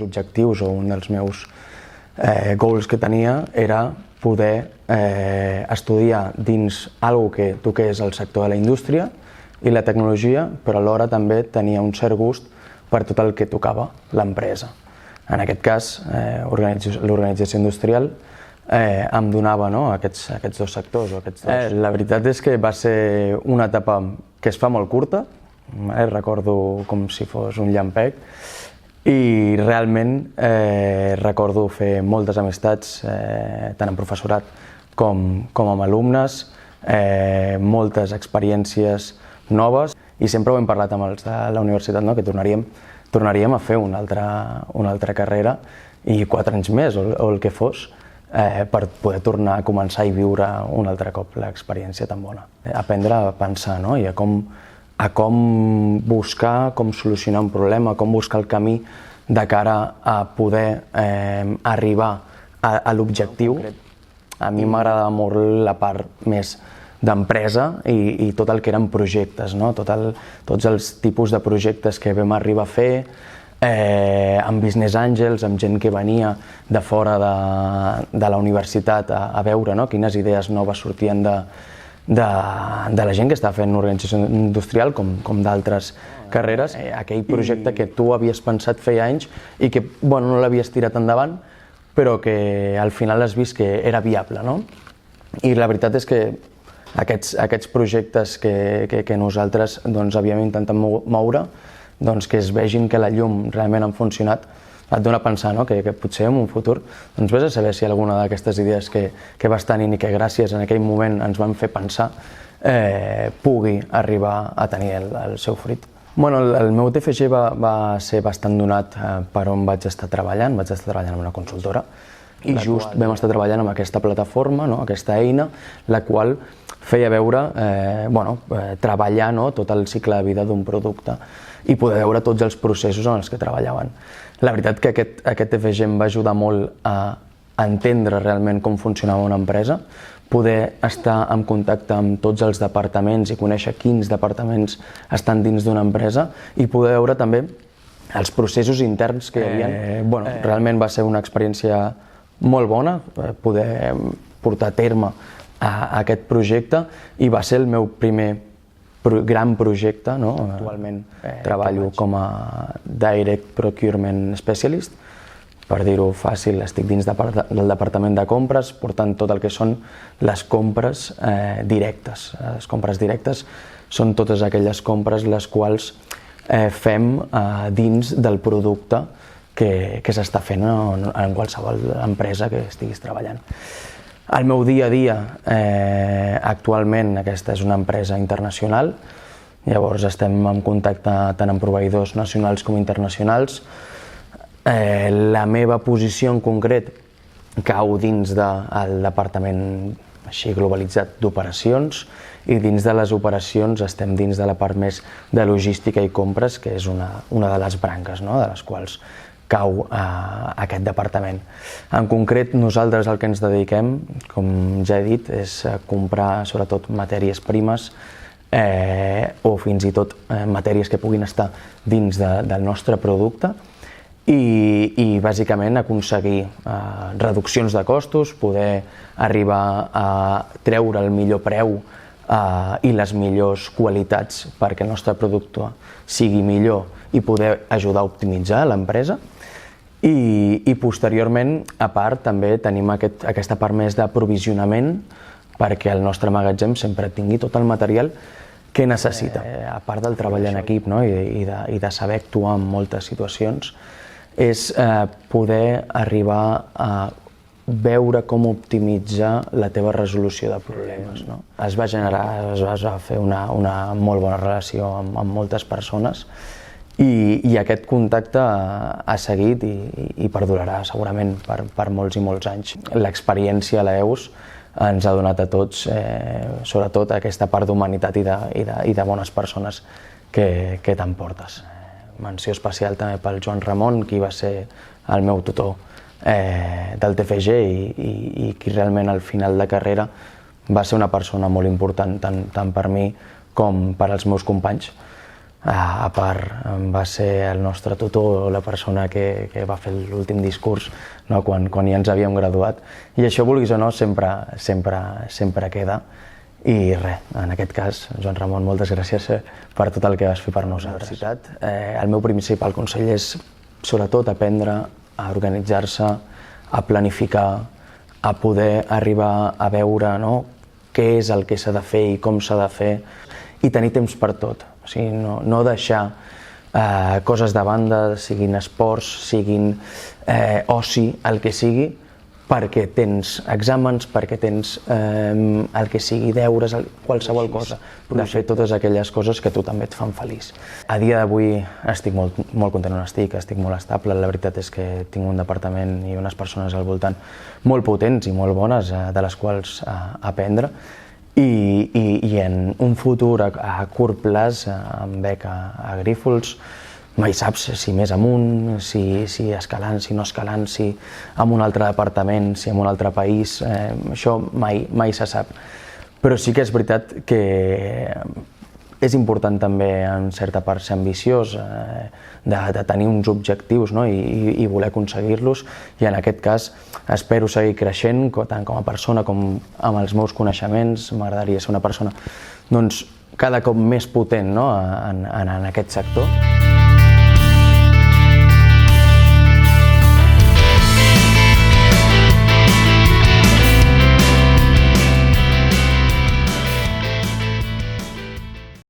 objectius o un dels meus goals que tenia era poder estudiar dins algo que toqués el sector de la indústria i la tecnologia, però alhora també tenia un cert gust per tot el que tocava l'empresa. En aquest cas, l'organització industrial em donava aquests dos sectors. La veritat és que va ser una etapa que es fa molt curta, recordo com si fos un llampec, i realment recordo fer moltes amistats, tant amb professorat com amb alumnes, moltes experiències noves, i sempre ho hem parlat amb els de la universitat, que tornaríem a fer una altra carrera i 4 anys més o el que fos, per poder tornar a començar i viure un altre cop l'experiència tan bona. Aprendre a pensar i a com buscar, com solucionar un problema, com buscar el camí de cara a poder arribar a l'objectiu. A mi m'agradava molt la part més d'empresa i tot el que eren projectes, tots els tipus de projectes que vam arribar a fer, amb business angels, amb gent que venia de fora de la universitat a veure quines idees noves sortien de la gent que estava fent organització industrial com d'altres carreres. Aquell projecte que tu havies pensat feia anys i que no l'havies tirat endavant, però que al final has vist que era viable. I la veritat és que aquests projectes que nosaltres havíem intentat moure, que es vegin que la llum realment ha funcionat, et dona a pensar que potser en un futur vés a saber si alguna d'aquestes idees que vas tenint i que gràcies en aquell moment ens van fer pensar pugui arribar a tenir el seu fruit. El meu TFG va ser bastant donat per on vaig estar treballant en una consultora i just vam estar treballant amb aquesta plataforma, aquesta eina, la qual feia veure, treballar tot el cicle de vida d'un producte i poder veure tots els processos en els que treballaven. La veritat que aquest TFG em va ajudar molt a entendre realment com funcionava una empresa, poder estar en contacte amb tots els departaments i conèixer quins departaments estan dins d'una empresa i poder veure també els processos interns que hi havia. Realment va ser una experiència molt bona poder portar a terme aquest projecte i va ser el meu primer gran projecte. Actualment treballo com a Direct Procurement Specialist. Per dir-ho fàcil, estic dins del departament de compres, portant tot el que són les compres directes. Les compres directes són totes aquelles compres les quals fem dins del producte que s'està fent en qualsevol empresa que estiguis treballant. El meu dia a dia, actualment, aquesta és una empresa internacional, llavors estem en contacte tant amb proveïdors nacionals com internacionals. La meva posició en concret cau dins del departament així globalitzat d'operacions i dins de les operacions estem dins de la part més de logística i compres, que és una de les branques de les quals cau aquest departament. En concret, nosaltres el que ens dediquem, com ja he dit, és comprar sobretot matèries primes o fins i tot matèries que puguin estar dins del nostre producte i bàsicament aconseguir reduccions de costos, poder arribar a treure el millor preu i les millors qualitats perquè el nostre producte sigui millor i poder ajudar a optimitzar l'empresa. I posteriorment, a part, també tenim aquesta part més d'aprovisionament perquè el nostre magatzem sempre tingui tot el material que necessita. A part del treball en equip i de saber actuar en moltes situacions, és poder arribar a veure com optimitzar la teva resolució de problemes. Es va fer una molt bona relació amb moltes persones i aquest contacte ha seguit i perdurarà segurament per molts i molts anys. L'experiència a l'EUS ens ha donat a tots, sobretot, aquesta part d'humanitat i de bones persones que t'emportes. Menció especial també pel Joan Ramon, qui va ser el meu tutor del TFG i qui realment al final de carrera va ser una persona molt important tant per mi com per als meus companys. A part, va ser el nostre tutor, la persona que va fer l'últim discurs, no? quan ja ens havíem graduat. I això, vulguis o no, sempre queda. I res, en aquest cas, Joan Ramon, moltes gràcies per tot el que vas fer per nosaltres. El meu principal consell és, sobretot, aprendre a organitzar-se, a planificar, a poder arribar a veure, no?, què és el que s'ha de fer i com s'ha de fer, i tenir temps per tot. O sigui, no deixar coses de banda, siguin esports, siguin oci, el que sigui, perquè tens exàmens, perquè tens el que sigui, deures, qualsevol cosa, de fer totes aquelles coses que a tu també et fan feliç. A dia d'avui estic molt content on estic molt estable. La veritat és que tinc un departament i unes persones al voltant molt potents i molt bones, de les quals aprendre. I en un futur a curt plaç, amb beca a Grífols, mai saps si més amunt, si escalant, si no escalant, si en un altre departament, si en un altre país, això mai se sap. Però sí que és veritat que és important també, en certa part, ser ambiciós, de tenir uns objectius, no? I voler aconseguir-los, i en aquest cas espero seguir creixent, tant com a persona com amb els meus coneixements. M'agradaria ser una persona cada cop més potent, no?, en aquest sector.